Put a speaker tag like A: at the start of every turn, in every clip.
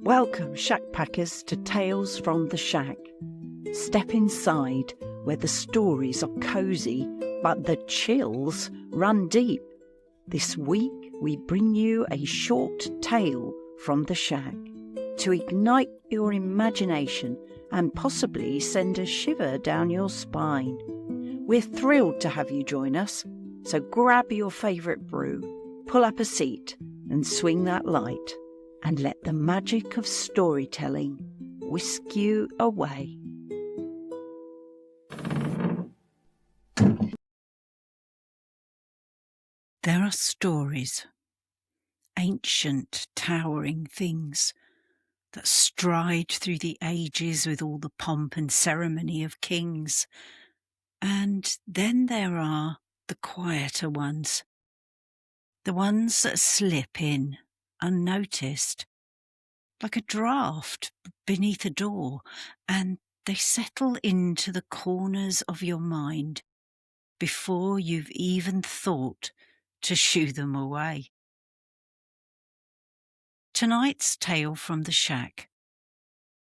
A: Welcome, shack packers, to Tales from the Shack. Step inside where the stories are cosy, but the chills run deep. This week we bring you a short tale from the shack to ignite your imagination and possibly send a shiver down your spine. We're thrilled to have you join us, so grab your favourite brew, pull up a seat and swing that light, and let the magic of storytelling whisk you away. There are stories, ancient, towering things that stride through the ages with all the pomp and ceremony of kings. And then there are the quieter ones, the ones that slip in unnoticed, like a draught beneath a door, and they settle into the corners of your mind before you've even thought to shoo them away. Tonight's tale from the shack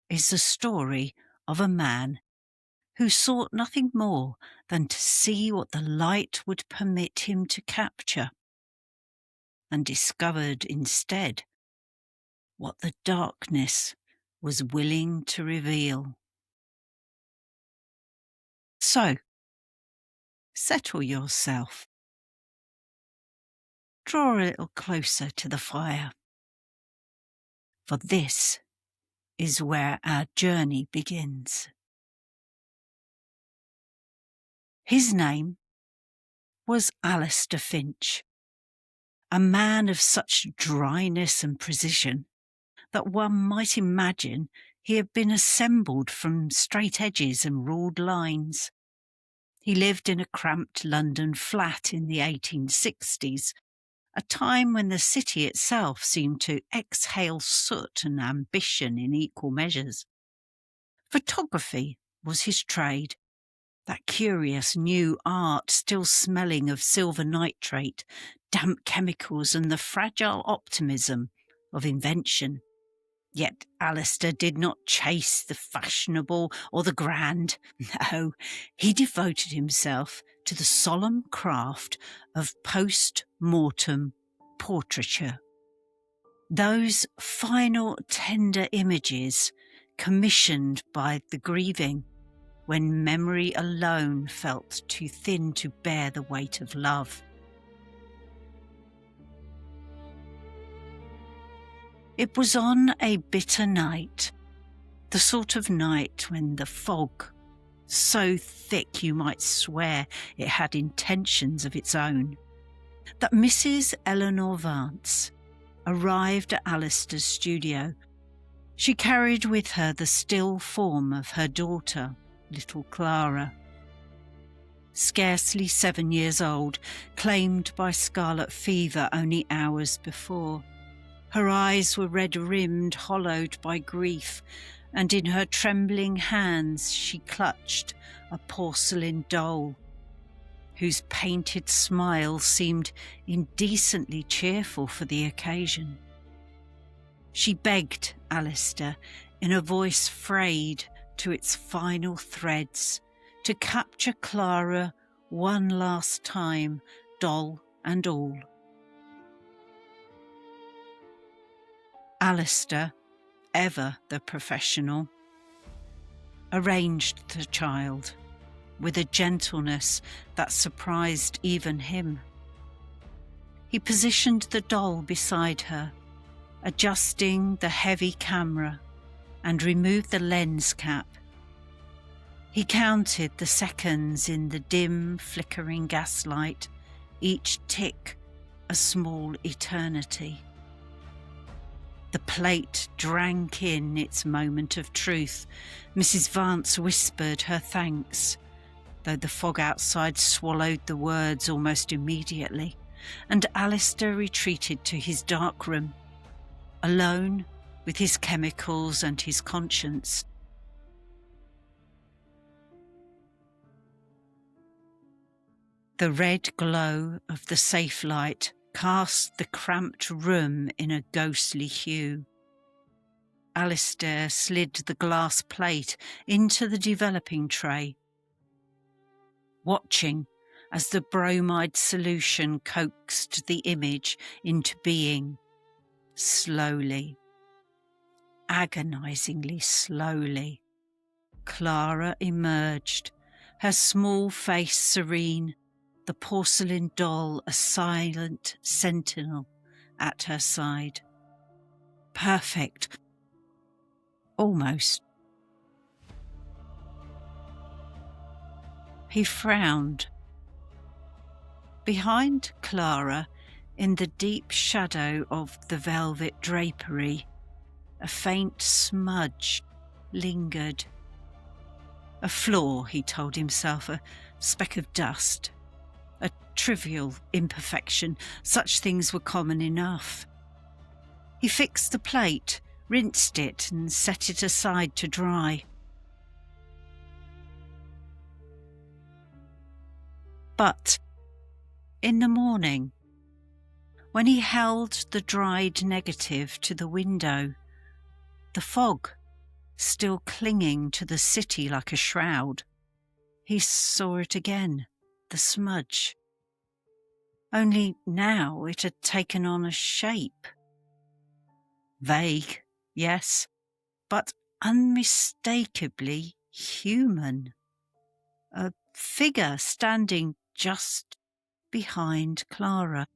A: is the story of a man who sought nothing more than to see what the light would permit him to capture, and discovered instead what the darkness was willing to reveal. So, settle yourself. Draw a little closer to the fire, for this is where our journey begins. His name was Alistair Finch, a man of such dryness and precision that one might imagine he had been assembled from straight edges and ruled lines. He lived in a cramped London flat in the 1860s, a time when the city itself seemed to exhale soot and ambition in equal measures. Photography was his trade, that curious new art still smelling of silver nitrate, damp chemicals and the fragile optimism of invention. Yet Alistair did not chase the fashionable or the grand. No, he devoted himself to the solemn craft of post-mortem portraiture. Those final tender images commissioned by the grieving, when memory alone felt too thin to bear the weight of love. It was on a bitter night, the sort of night when the fog, so thick you might swear it had intentions of its own, that Mrs. Eleanor Vance arrived at Alistair's studio. She carried with her the still form of her daughter, little Clara. Scarcely 7 years old, claimed by scarlet fever only hours before. Her eyes were red-rimmed, hollowed by grief, and in her trembling hands she clutched a porcelain doll, whose painted smile seemed indecently cheerful for the occasion. She begged Alistair, in a voice frayed to its final threads, to capture Clara one last time, doll and all. Alistair, ever the professional, arranged the child with a gentleness that surprised even him. He positioned the doll beside her, adjusting the heavy camera, and removed the lens cap. He counted the seconds in the dim, flickering gaslight, each tick a small eternity. The plate drank in its moment of truth. Mrs. Vance whispered her thanks, though the fog outside swallowed the words almost immediately, and Alistair retreated to his dark room, alone with his chemicals and his conscience. The red glow of the safe light cast the cramped room in a ghostly hue. Alistair slid the glass plate into the developing tray, watching as the bromide solution coaxed the image into being, slowly, agonizingly slowly. Clara emerged, her small face serene, the porcelain doll a silent sentinel at her side. Perfect. Almost. He frowned. Behind Clara, in the deep shadow of the velvet drapery, a faint smudge lingered. A flaw, he told himself, a speck of dust, a trivial imperfection. Such things were common enough. He fixed the plate, rinsed it and set it aside to dry. But in the morning, when he held the dried negative to the window, the fog still clinging to the city like a shroud, he saw it again, the smudge. Only now it had taken on a shape. Vague, yes, but unmistakably human. A figure standing just behind Clara.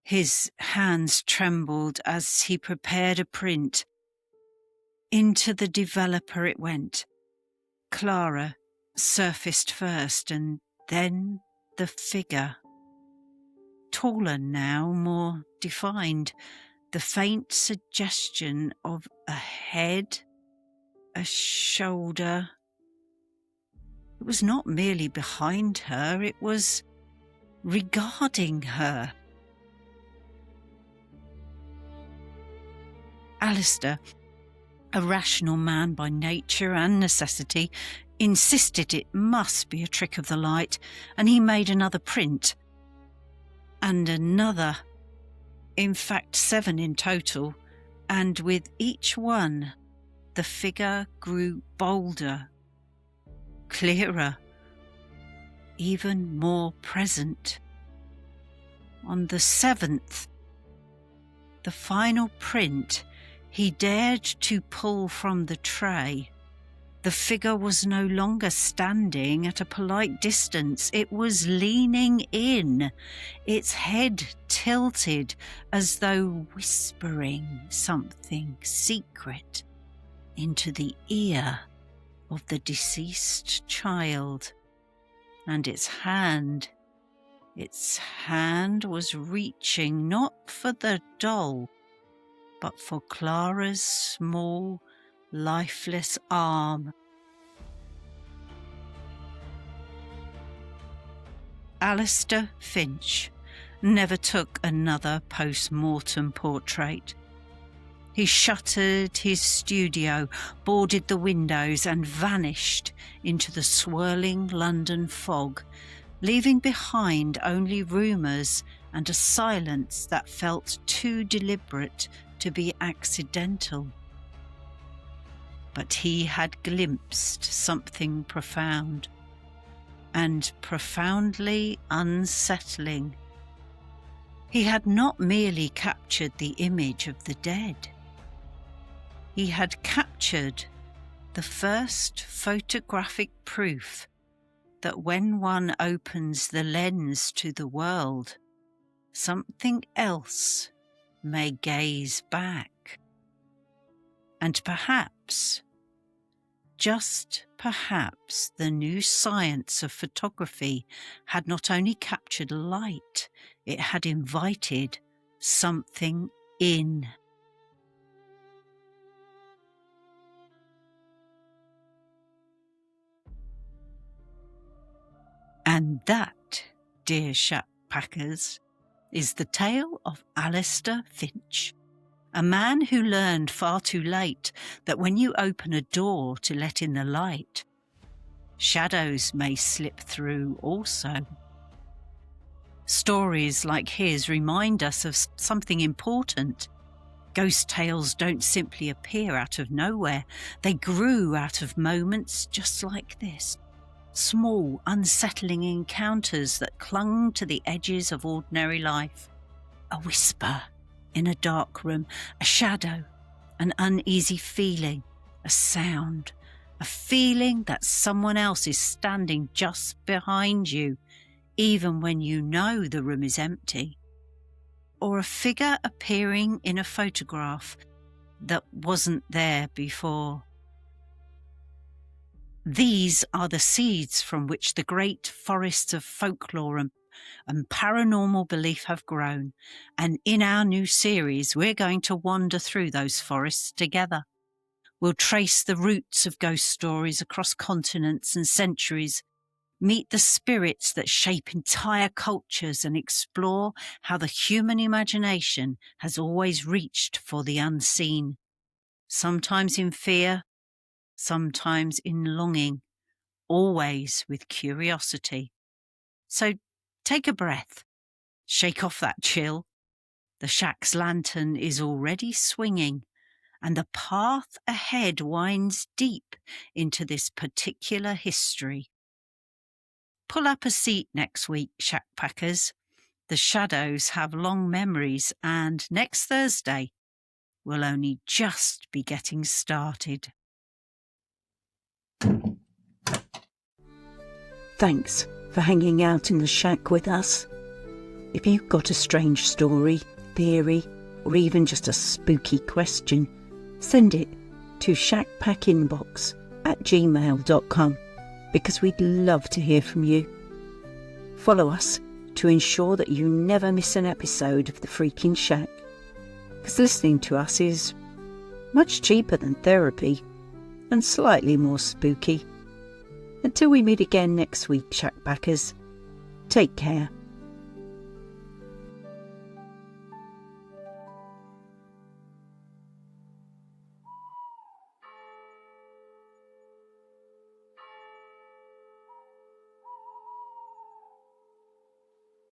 A: His hands trembled as he prepared a print. Into the developer it went. Clara surfaced first, and then the figure. Taller now, more defined, the faint suggestion of a head, a shoulder. It was not merely behind her, it was regarding her. Alistair, a rational man by nature and necessity, insisted it must be a trick of the light, and he made another print. And another. In fact, 7 in total, and with each one, the figure grew bolder, clearer, even more present. On the 7th, the final print, he dared to pull from the tray. The figure was no longer standing at a polite distance. It was leaning in, its head tilted as though whispering something secret into the ear of the deceased child. And its hand was reaching not for the doll, but for Clara's small, lifeless arm. Alistair Finch never took another post-mortem portrait. He shuttered his studio, boarded the windows and vanished into the swirling London fog, leaving behind only rumours and a silence that felt too deliberate to be accidental. But he had glimpsed something profound, and profoundly unsettling. He had not merely captured the image of the dead. He had captured the first photographic proof that when one opens the lens to the world, something else may gaze back. And perhaps, just perhaps, the new science of photography had not only captured light, it had invited something in. And that, dear Shappackers, is the tale of Alistair Finch, a man who learned far too late that when you open a door to let in the light, shadows may slip through also. Stories like his remind us of something important. Ghost tales don't simply appear out of nowhere. They grew out of moments just like this. Small, unsettling encounters that clung to the edges of ordinary life. A whisper in a dark room, a shadow, an uneasy feeling, a sound, a feeling that someone else is standing just behind you, even when you know the room is empty. Or a figure appearing in a photograph that wasn't there before. These are the seeds from which the great forests of folklore and paranormal belief have grown, and in our new series we're going to wander through those forests together. We'll trace the roots of ghost stories across continents and centuries, meet the spirits that shape entire cultures, and explore how the human imagination has always reached for the unseen, sometimes in fear, sometimes in longing, always with curiosity. So take a breath, shake off that chill. The shack's lantern is already swinging, and the path ahead winds deep into this particular history. Pull up a seat next week, Shack Packers. The shadows have long memories, and next Thursday we'll only just be getting started.
B: Thanks for hanging out in the shack with us. If you've got a strange story, theory, or even just a spooky question, send it to shackpackinbox@gmail.com, because we'd love to hear from you. Follow us to ensure that you never miss an episode of the Freakin' Shack, because listening to us is much cheaper than therapy and slightly more spooky. Until we meet again next week, Shackpackers, take care.